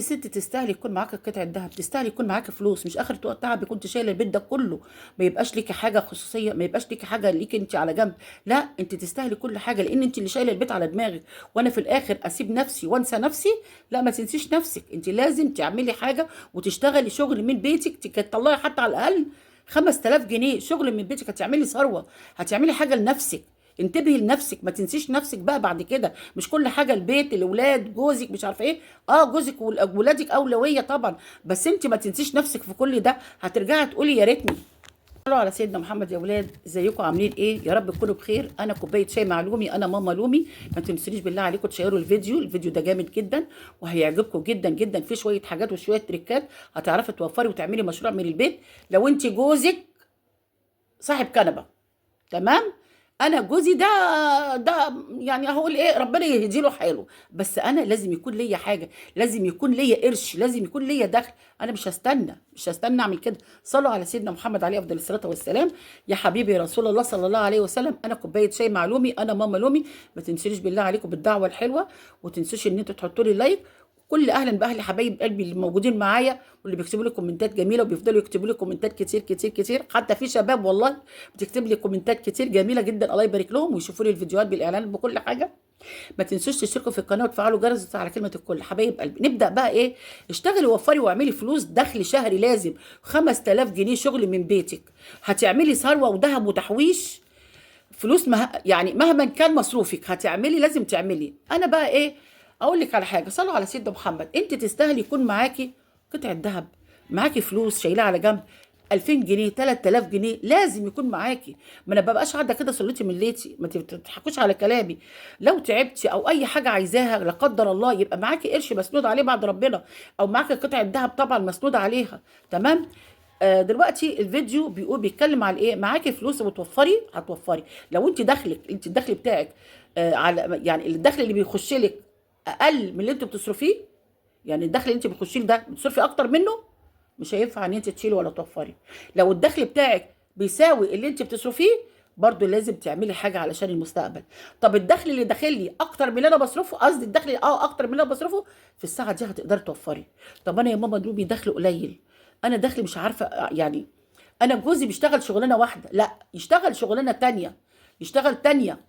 ست تستاهلي يكون معاك قطعة دهب، تستاهلي يكون معاك فلوس، مش اخر وقت تعب كنت شايله البيت ده كله، ما يبقاش ليكي حاجه خصوصيه، ما يبقاش ليكي حاجه ليكي انت على جنب. لا، انت تستاهلي كل حاجه لان انت اللي شايله البيت على دماغك. وانا في الاخر اسيب نفسي وانسى نفسي؟ لا، ما تنسيش نفسك، انت لازم تعملي حاجه وتشتغلي شغل من بيتك، تطلعي حتى على الاقل 5000 جنيه شغل من بيتك، هتعملي ثروه، هتعملي حاجه لنفسك. انتبهي لنفسك، ما تنسيش نفسك بقى بعد كده. مش كل حاجه البيت، الاولاد، جوزك، مش عارفه ايه. جوزك وولادك اولويه طبعا، بس انت ما تنسيش نفسك في كل ده. هترجعي تقولي يا ريتني. صلوا على سيدنا محمد يا ولاد، ازيكم عاملين ايه؟ يا رب تكونوا بخير. انا كوبايه شاي مع لومي، انا ماما لومي. ما تنسونيش بالله عليكم تشيروا الفيديو ده جامد جدا وهيعجبكم جدا جدا. فيه شويه حاجات وشويه تريكات هتعرفي توفري وتعملي مشروع من البيت. لو انت جوزك صاحب كنبه، تمام. انا جوزي ده يعني هقول ايه، ربنا يهدي له حاله، بس انا لازم يكون ليا حاجه، لازم يكون ليا قرش، لازم يكون ليا دخل. انا مش هستنى اعمل كده. صلوا على سيدنا محمد عليه افضل الصلاه والسلام. يا حبيبي رسول الله صلى الله عليه وسلم، انا كوبايه شاي مع لومي، انا ماما لومي. ما تنسونيش بالله عليكم بالدعوه الحلوه، وتنسوش ان انتوا تحطوا لي لايك. كل اهلا باهل حبايب قلبي اللي موجودين معايا واللي بيكتبوا لي كومنتات جميله وبيفضلوا يكتبوا لي كومنتات كتير كتير كتير. حتى في شباب والله بتكتب لي كومنتات كتير جميله جدا، الله يبارك لهم، ويشوفوا لي الفيديوهات بالاعلانات بكل حاجه. ما تنسوش تشتركوا في القناه وتفعلوا جرس وتفعلوا على كلمه الكل. حبايب قلبي، نبدا بقى ايه. اشتغلي ووفري واعملي فلوس، دخل شهري لازم 5000 جنيه شغل من بيتك. هتعملي ثروه وذهب وتحويش فلوس، يعني مهما كان مصروفك هتعملي، لازم تعملي. انا بقى ايه، اقول لك على حاجه. صلوا على سيدنا محمد. انت تستاهلي يكون معاكي قطعه ذهب، معاكي فلوس شايلها على جنب، 2000 جنيه 3000 جنيه لازم يكون معاكي. ما انا ببقاش قاعده كده سلتي من ليتي، ما تضحكوش على كلامي. لو تعبتي او اي حاجه عايزاها لا قدر الله، يبقى معاكي قرش مسنود عليه بعد ربنا، او معاكي قطعه ذهب طبعا مسنود عليها، تمام. دلوقتي الفيديو بيتكلم على ايه. معاكي فلوس وتوفري، هتوفري. لو انت دخلك، انت الدخل بتاعك على يعني الدخل اللي بيخش لك اقل من اللي انت بتصرفيه، يعني الدخل اللي انت بتخشي له ده بتصرفي اكتر منه، مش هينفع ان انت تشيلي ولا توفري. لو الدخل بتاعك بيساوي اللي انت بتصرفيه، برضو لازم تعملي حاجه علشان المستقبل. طب الدخل اللي داخل لي اكتر من اللي انا بصرفه، قصدي الدخل اكتر من اللي انا بصرفه، في الساعه دي هتقدري توفري. طب انا يا ماما دوبي دخل قليل، انا دخلي مش عارفه يعني. انا جوزي بيشتغل شغلانه واحده، لا يشتغل شغلانه تانية، يشتغل تانية،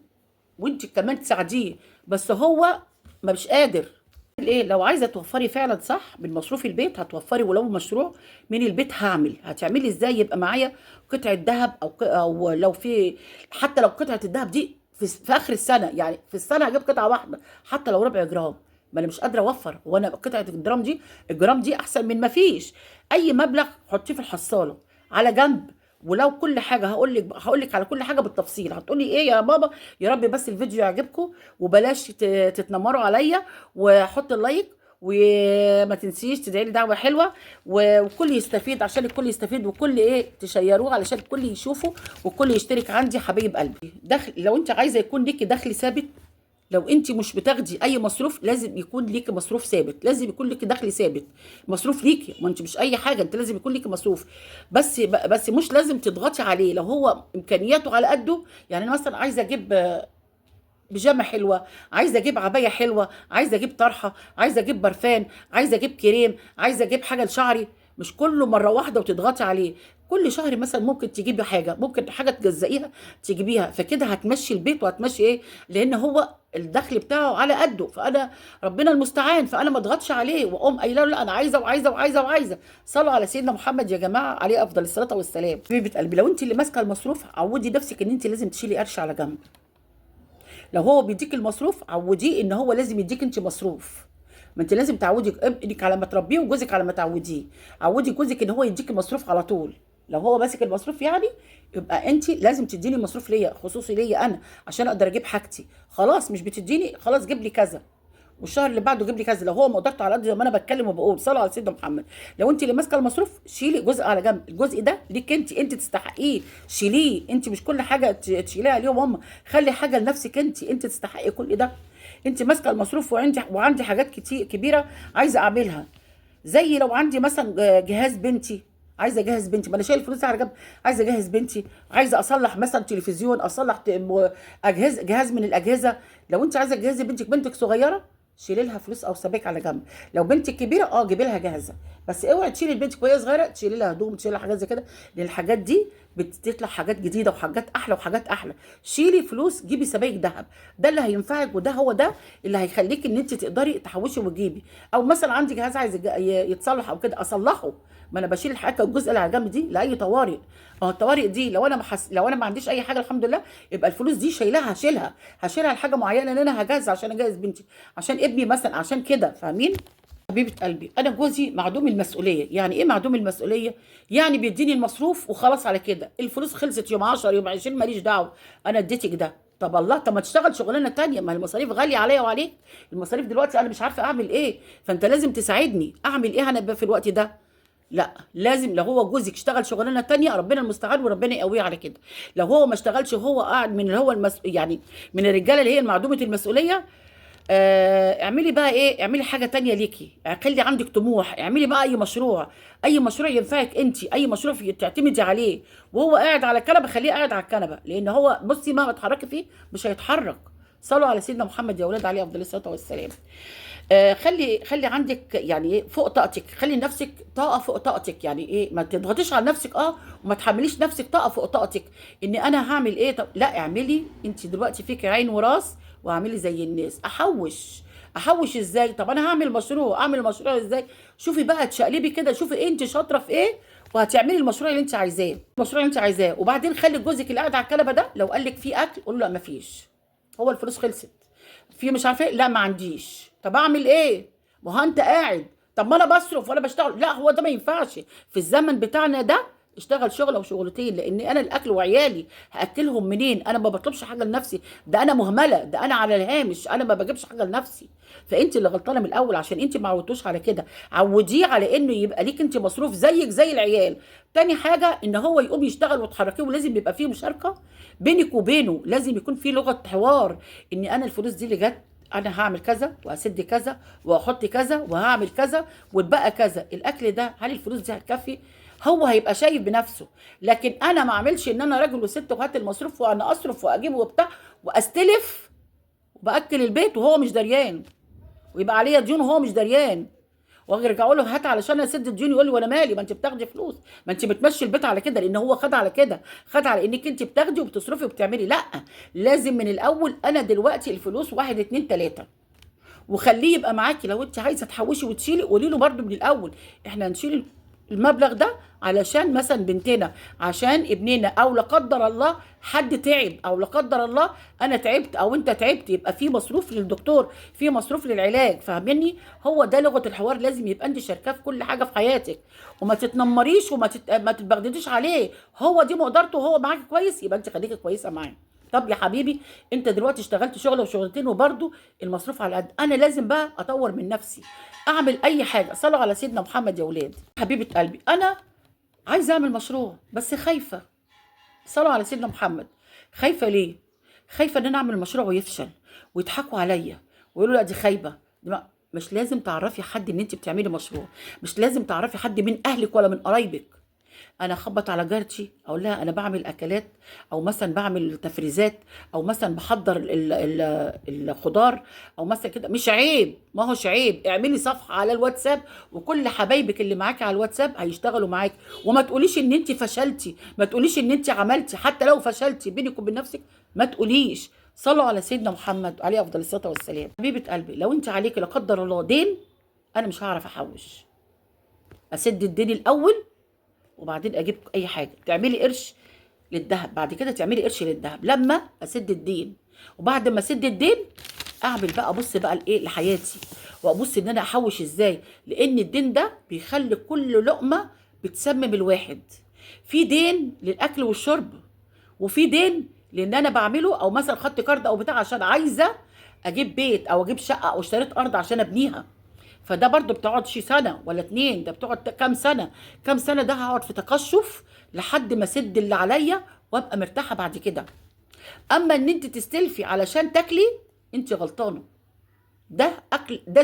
وانت كمان تساعديه، بس هو ما مش قادر. ايه، لو عايزه توفري فعلا صح من مصروف البيت هتوفري. ولو مشروع من البيت هتعملي ازاي؟ يبقى معايا قطعه ذهب، او لو في، حتى لو قطعه الذهب دي في اخر السنه، يعني في السنه هجيب قطعه واحده حتى لو ربع جرام. ما انا مش قادره اوفر، وانا قطعه الجرام دي احسن من ما فيش. اي مبلغ حطيه في الحصاله على جنب. ولو كل حاجه هقول لك على كل حاجه بالتفصيل. هتقولي ايه يا بابا؟ يا رب بس الفيديو يعجبكم، وبلاش تتنمروا عليا، وحط اللايك، وما تنسيش تدعي لي دعوه حلوه، وكل يستفيد، عشان الكل يستفيد، وكل ايه تشيروه علشان الكل يشوفه، والكل يشترك عندي. حبايب قلبي، دخل لو انت عايزه يكون ليكي دخل ثابت، لو انت مش بتاخدي اي مصروف، لازم يكون ليكي مصروف ثابت، لازم يكون ليكي دخل ثابت، مصروف ليكي. ما انت مش اي حاجه، انت لازم يكون ليكي مصروف. بس مش لازم تضغطي عليه لو هو امكانياته على قده. يعني انا مثلا عايزه اجيب بيجامه حلوه، عايزه اجيب عبايه حلوه، عايزه اجيب طرحه، عايزه اجيب برفان، عايزه اجيب كريم، عايزه اجيب حاجه لشعري. مش كله مره واحده وتضغطي عليه. كل شهر مثلا ممكن تجيبي حاجه، ممكن حاجه تجزئيها تجيبيها، فكده هتمشي البيت وهتمشي ايه، لان هو الدخل بتاعه على قده. فانا ربنا المستعان، فانا ما اضغطش عليه واقوم قايله له لا انا عايزه وعايزه وعايزه وعايزه. صلوا على سيدنا محمد يا جماعه عليه افضل الصلاه والسلام. حبيبه قلبي، لو انت اللي ماسكه المصروف، عودي نفسك ان انت لازم تشيلي قرش على جنب. لو هو بيديك المصروف، عوديه ان هو لازم يديك انت مصروف. ما انت لازم تعودي ابنك على ما تربيه، وجوزك على ما تعوديه. عودي جوزك ان هو يديك المصروف على طول. لو هو ماسك المصروف يعني، يبقى انت لازم تديني مصروف ليا، خصوصي ليا انا، عشان اقدر اجيب حاجتي. خلاص مش بتديني، خلاص جيب لي كذا، والشهر اللي بعده جيب لي كذا. لو هو ما قدرته على قد، زي ما انا بتكلم وبقول صلوا على سيدنا محمد. لو انت اللي ماسكه المصروف، شيلي جزء على جنب، الجزء ده ليك انت، انت تستحقيه، شيليه انت. مش كل حاجه تشيليها عليهم هم، خلي حاجه لنفسك انت، انت تستحقي كل ده. انت ماسكه المصروف، وعندي حاجات كتير كبيره عايزه اعملها. زي لو عندي مثلا جهاز بنتي، عايزه اجهز بنتي، ما انا شايل فلوس على جنب. عايزه اجهز بنتي، عايزه اصلح مثلا تلفزيون، اصلح جهاز من الاجهزه. لو انت عايزه تجهزي بنتك صغيره، شيلي لها فلوس او سبائك على جنب. لو بنتك كبيره جيبي لها جاهزه، بس اوعي تشيلي البنت وهي صغيره تشيلي لها هدوم، تشيلي لها حاجات زي كده، لان الحاجات دي بتطلع حاجات جديده وحاجات احلى وحاجات احلى. شيلي فلوس، جيبي سبائك ذهب، ده اللي هينفعك، وده هو ده اللي هيخليك ان انت تقدري تحوشي وتجيبي. او مثلا عندي جهاز عايز يتصلح او كده اصلحه، ما انا بشيل الحاجه الجزء اللي على جنب دي لاي طوارئ. الطوارئ دي لو انا ما عنديش اي حاجه الحمد لله، يبقى الفلوس دي شايلها، هشيلها لحاجه معينه، ان انا هجهز عشان اجهز بنتي، عشان ابني مثلا، عشان كده، فاهمين؟ حبيبه قلبي، انا جوزي معدوم المسؤوليه. يعني ايه معدوم المسؤوليه؟ يعني بيديني المصروف وخلاص على كده، الفلوس خلصت يوم 10 يوم 20 ماليش دعوه، انا اديتك ده. طب الله، طب ما تشتغل شغلانه تانية، ما المصاريف غاليه عليا وعليك. المصاريف دلوقتي انا مش عارفه اعمل ايه، فانت لازم تساعدني اعمل ايه انا في الوقت ده. لا لازم، لو هو جوزك اشتغل شغلانه تانية ربنا المستعان وربنا يقويه على كده. لو هو ما اشتغلش وهو قاعد من اللي هو يعني من الرجاله اللي هي معدومه المسؤوليه، اعملي بقى ايه، اعملي حاجه تانية ليكي، خلي عندك طموح، اعملي بقى اي مشروع، اي مشروع ينفعك انت، اي مشروع تعتمدي عليه. وهو قاعد على الكنبه خليه قاعد على الكنبه، لان هو بصي مهما تحركي فيه مش هيتحرك. صلوا على سيدنا محمد يا اولاد عليه افضل الصلاه والسلام. خلي عندك يعني ايه فوق طاقتك، خلي نفسك طاقه فوق طاقتك. يعني ايه، ما تضغطيش على نفسك وما تحمليش نفسك طاقه فوق طاقتك، ان انا هعمل ايه. طب لا، اعملي انت دلوقتي فيك عين وراس، واعملي زي الناس. احوش ازاي؟ طب انا هعمل مشروع، اعمل مشروع ازاي؟ شوفي بقى تشقلبي كده، شوفي انت شاطره في ايه، وهتعملي المشروع اللي انت عايزاه، وبعدين خلي جوزك اللي قاعد على الكنبه ده لو قال لك في اكل قول له لا مفيش، هو الفلوس خلصت، في مش عارفه ايه، لا ما عنديش. طب اعمل ايه؟ ما هو انت قاعد، طب ما انا بصرف ولا بشتغل، لا هو ده ما ينفعش في الزمن بتاعنا ده. اشتغل شغله وشغلتين، لان انا الاكل وعيالي هاكلهم منين؟ انا ما بطلبش حاجه لنفسي، ده انا مهمله، ده انا على الهامش، انا ما بجيبش حاجه لنفسي. فانت اللي غلطانه من الاول، عشان انت ما عودتوش على كده. عوديه على انه يبقى ليك انت مصروف زيك زي العيال. تاني حاجه ان هو يقوم يشتغل وتحركيه، ولازم يبقى فيه مشاركه بينك وبينه، لازم يكون في لغه حوار، ان انا الفلوس دي اللي جت انا هعمل كذا واسد كذا واحط كذا وهعمل كذا واتبقى كذا. الاكل ده هل الفلوس دي هتكفي؟ هو هيبقى شايف بنفسه. لكن انا ما اعملش ان انا راجل وست وهات المصروف وانا اصرف واجيب وبتاع واستلف وباكل البيت وهو مش دريان، ويبقى عليا ديون وهو مش دريان، واجي ارجع اقول له هات علشان اسد الديون، يقول لي وانا مالي، ما انت بتاخدي فلوس، ما انت بتمشي البيت على كده، لان هو خد على كده، خد على انك انت بتاخدي وبتصرفي وبتعملي. لا، لازم من الاول انا دلوقتي الفلوس واحد اتنين تلاته، وخليه يبقى معاكي. لو انت عايزه تحوشي وتشيلي قولي له برده من الاول احنا هنشيل المبلغ ده علشان مثلا بنتنا، عشان ابننا، او لا قدر الله حد تعب، او لا قدر الله انا تعبت او انت تعبت، يبقى في مصروف للدكتور، في مصروف للعلاج، فاهمني؟ هو ده لغه الحوار، لازم يبقى انت شاركاه في كل حاجه في حياتك، وما تتنمريش ما تتبغدديش عليه. هو دي مقدرته وهو معاكي كويس، يبقى انت خليكي كويسه معاه. طب يا حبيبي، انت دلوقتي اشتغلت شغله وشغلتين وبرده المصروف على قد، انا لازم بقى اطور من نفسي، اعمل اي حاجه. صلوا على سيدنا محمد يا ولاد. حبيبه قلبي، انا عايزه اعمل مشروع بس خايفه. صلوا على سيدنا محمد. خايفه ليه؟ خايفه ان انا اعمل مشروع ويفشل ويضحكوا عليا ويقولوا لا دي خايبه. مش لازم تعرفي حد ان انت بتعملي مشروع، مش لازم تعرفي حد من اهلك ولا من قرايبك. انا اخبط على جارتي اقول لها انا بعمل اكلات، او مثلا بعمل تفريزات، او مثلا بحضر الخضار، او مثلا كده، مش عيب، ما هوش عيب. اعملي صفحه على الواتساب، وكل حبايبك اللي معاكي على الواتساب هيشتغلوا معاكي، وما تقوليش ان انت فشلتي، ما تقوليش ان انت عملتي، حتى لو فشلتي بينك وبين نفسك ما تقوليش. صلوا على سيدنا محمد عليه افضل الصلاه والسلام. حبيبه قلبي، لو انت عليكي لا قدر الله دين، انا مش هعرف احوش، اسد الدين الاول وبعدين اجيب اي حاجه. تعملي قرش للذهب، بعد كده تعملي قرش للذهب لما اسد الدين، وبعد ما اسد الدين اعمل بقى، ابص بقى لايه، لحياتي، وابص ان انا احوش ازاي، لان الدين ده بيخلي كل لقمه بتسمم الواحد. في دين للاكل والشرب، وفي دين لان انا بعمله، او مثلا خدت كارد او بتاع عشان عايزه اجيب بيت او اجيب شقه او اشتريت ارض عشان ابنيها، فده برضو بتقعد شي سنه ولا اتنين، ده بتقعد كام سنه، كام سنه، ده هقعد في تقشف لحد ما اسد اللي عليا وابقى مرتاحه بعد كده. اما ان انت تستلفي علشان تاكلي، انت غلطانه. ده اكل، ده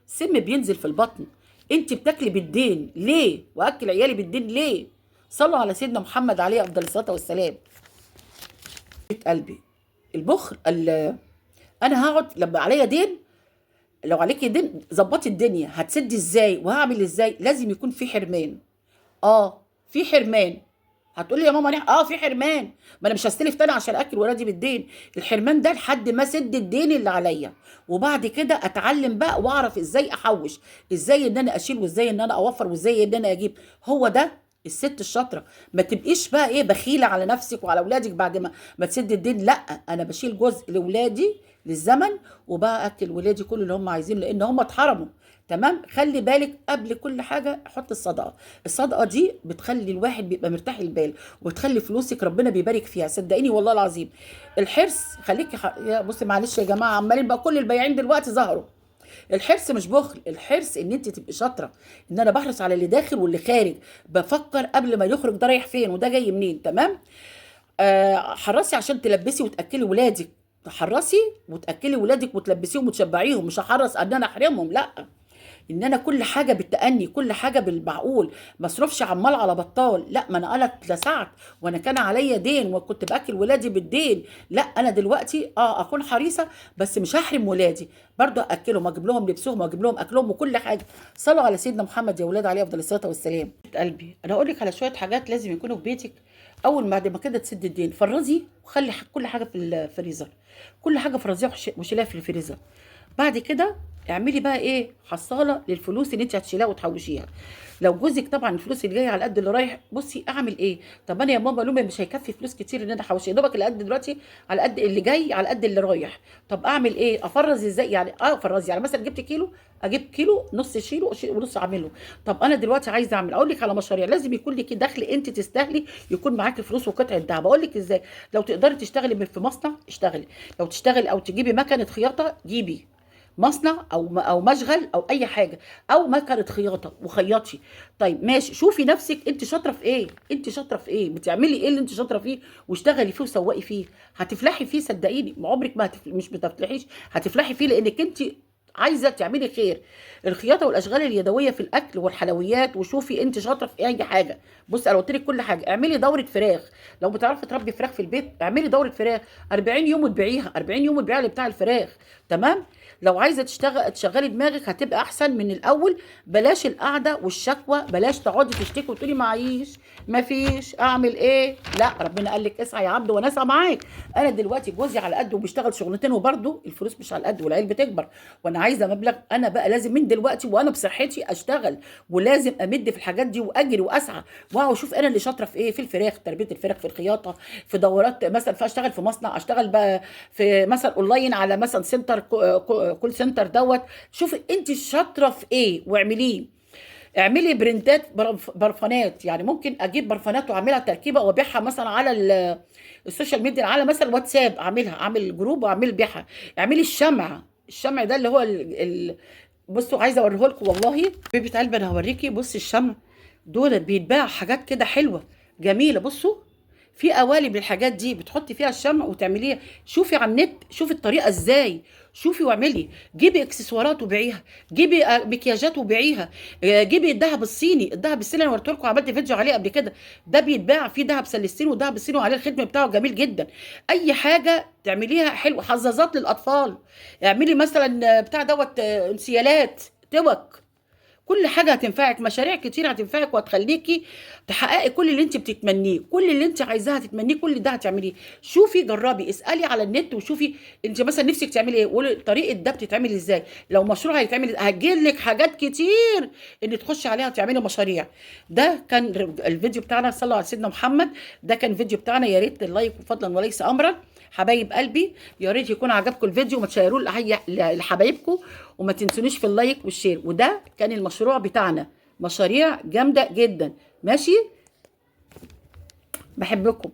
سم بينزل في البطن. انت بتاكلي بالدين ليه؟ واكل عيالي بالدين ليه؟ صلوا على سيدنا محمد عليه افضل الصلاه والسلام. قلبي، البخل انا هقعد لما عليا دين لو عليكي دين ظبطي الدنيا، هتسدي ازاي وهعمل ازاي؟ لازم يكون في حرمان. اه، في حرمان. هتقولي يا ماما في حرمان. ما انا مش هستلف تاني عشان اكل ولادي بالدين. الحرمان ده لحد ما اسد الدين اللي عليا، وبعد كده اتعلم بقى واعرف ازاي احوش، ازاي ان انا اشيل، وازاي ان انا اوفر، وازاي ان انا اجيب. هو ده الست الشاطره. ما تبقيش بقى بخيله على نفسك وعلى اولادك بعد ما تسد الدين. لا، انا بشيل جزء لاولادي للزمن، وبقى اكل ولادي كل اللي هم عايزينه لان هم اتحرموا. تمام. خلي بالك قبل كل حاجه حط الصدقه. الصدقه دي بتخلي الواحد بيبقى مرتاح البال، وتخلي فلوسك ربنا بيبارك فيها، صدقيني والله العظيم. الحرص خليكي يا بصي معلش يا جماعه، عمالين بقى كل البياعين دلوقتي ظهروا. الحرص مش بخل، الحرص ان انت تبقي شاطره، ان انا بحرص على اللي داخل واللي خارج، بفكر قبل ما يخرج ده رايح فين وده جاي منين. تمام. حرصي عشان تلبسي وتاكلي ولادك. تحرصي وتاكلي ولادك وتلبسيهم وتشبعيهم، مش هحرص ان انا احرمهم، لا. ان انا كل حاجه بالتأني، كل حاجه بالمعقول، ما اصرفش عمال على بطال. لا، ما انا اتلسعت وانا كان عليا دين وكنت باكل ولادي بالدين. لا، انا دلوقتي اكون حريصه، بس مش هحرم ولادي، برضه اكلهم واجيب لهم لبسهم واجيب لهم اكلهم وكل حاجه. صلوا على سيدنا محمد يا ولاد عليه افضل الصلاه والسلام. قلبي انا اقول لك على شويه حاجات لازم يكونوا في بيتك. اول بعد ما كده تسد الدين، فرزي وخلي كل حاجه في الفريزر. كل حاجه فرزيها وشيلها في الفريزر. بعد كده اعملي بقى حصاله للفلوس اللي انت هتشيلها وتحوشيها. لو جوزك طبعا الفلوس اللي جايه على قد اللي رايح، بصي اعمل طب انا يا ماما لومي مش هيكفي فلوس كتير ان انا احوش، يا دوبك اللي قد دلوقتي على قد اللي جاي على قد اللي رايح. طب اعمل افرز ازاي؟ يعني افرز، يعني مثلا جبت كيلو اجيب كيلو، نص شيله ونص اعمله. طب انا دلوقتي عايزه اعمل، اقول لك على مشاريع لازم يكون لك دخل انت تستاهلي، يكون معاكي فلوس وقطعه دهب. اقول لك ازاي. لو تقدري تشتغلي في مصنع اشتغلي، لو تشتغلي او تجيبي مكنه خياطه جيبي مصنع او مشغل او اي حاجه، او مكنه خياطه وخيطي. طيب ماشي، شوفي نفسك انت شاطره في ايه، انت شاطره في ايه، بتعملي ايه اللي انت شاطره فيه واشتغلي فيه وسوقي فيه. هتفلحي فيه صدقيني، عمرك ما مش بتفلحيش، هتفلحي فيه لانك انت عايزه تعملي خير. الخياطه والاشغال اليدويه في الاكل والحلويات، وشوفي انت شاطره في اي حاجه. بص انا قلت لك كل حاجه. اعملي دوره فراخ، لو بتعرفي تربي فراخ في البيت اعملي دوره فراخ 40 يوم وتبيعيها، 40 يوم وتبيعي اللي بتاع الفراخ. تمام. لو عايزه تشغلي دماغك هتبقى احسن من الاول. بلاش القعده والشكوى، بلاش تقعدي تشتكي وتقولي معيش مفيش اعمل ايه. لا، ربنا قال لك اسعى يا عبد وانا اسعى معاك. انا دلوقتي جوزي على قده وبيشتغل شغلتين، وبرده الفلوس مش على قد والعيال بتكبر، وانا عايزه مبلغ. انا بقى لازم من دلوقتي وانا بصحتي اشتغل، ولازم امد في الحاجات دي واجري واسعى واشوف انا اللي شاطره في ايه، في الفراخ، تربيه الفراخ، في الخياطه، في دورات مثلا، فاشتغل في مصنع، اشتغل بقى في مثلا اونلاين على مثلا سنتر كول سنتر دوت. شوفي انت شاطره في ايه واعمليه. اعملي برندات برفانات، يعني ممكن اجيب برفانات واعملها تركيبه وابيعها مثلا على السوشيال ميديا، على مثلا واتساب، اعمل جروب واعمل بيعها. اعملي الشمع ده اللي هو بصوا عايزه اوريه لكم والله. بيبي قلبي انا هوريكي. بصي الشمع دول بيتباع حاجات كده حلوه جميله. بصوا في قوالب للحاجات دي بتحطي فيها الشمع وتعمليها. شوفي على النت، شوفي الطريقه ازاي، شوفي واعملي. جيبي اكسسوارات وبيعيها، جيبي مكياجات وبيعيها. جيبي الذهب الصيني، الذهب الصيني انا وريت لكم عملت فيديو عليه قبل كده. ده بيتباع فيه ذهب سلستين وذهب الصيني وعليه الختم بتاعه جميل جدا. اي حاجه تعمليها حلو. حظاظات للاطفال، اعملي مثلا بتاع دوت انسيالات، توك. كل حاجه هتنفعك، مشاريع كتير هتنفعك وهتخليكي تحققي كل اللي انت بتتمنيه، كل اللي انت عايزاه هتتمنيه، كل ده هتعمليه. شوفي جربي، اسالي على النت وشوفي انت مثلا نفسك تعملي ايه، وقولي طريقه ده بتتعمل ازاي. لو مشروع هيتعمل هتجيلك حاجات كتير ان تخشي عليها وتعملي مشاريع. ده كان الفيديو بتاعنا. صلوا على سيدنا محمد. ده كان الفيديو بتاعنا. يا ريت اللايك فضلا وليس امرا. حبايب قلبي يا ريت يكون عجبكم الفيديو، وما تشيروه لحبايبكم، وما تنسونيش في اللايك والشير. وده كان المشروع بتاعنا، مشاريع جامده جدا. ماشي، بحبكم.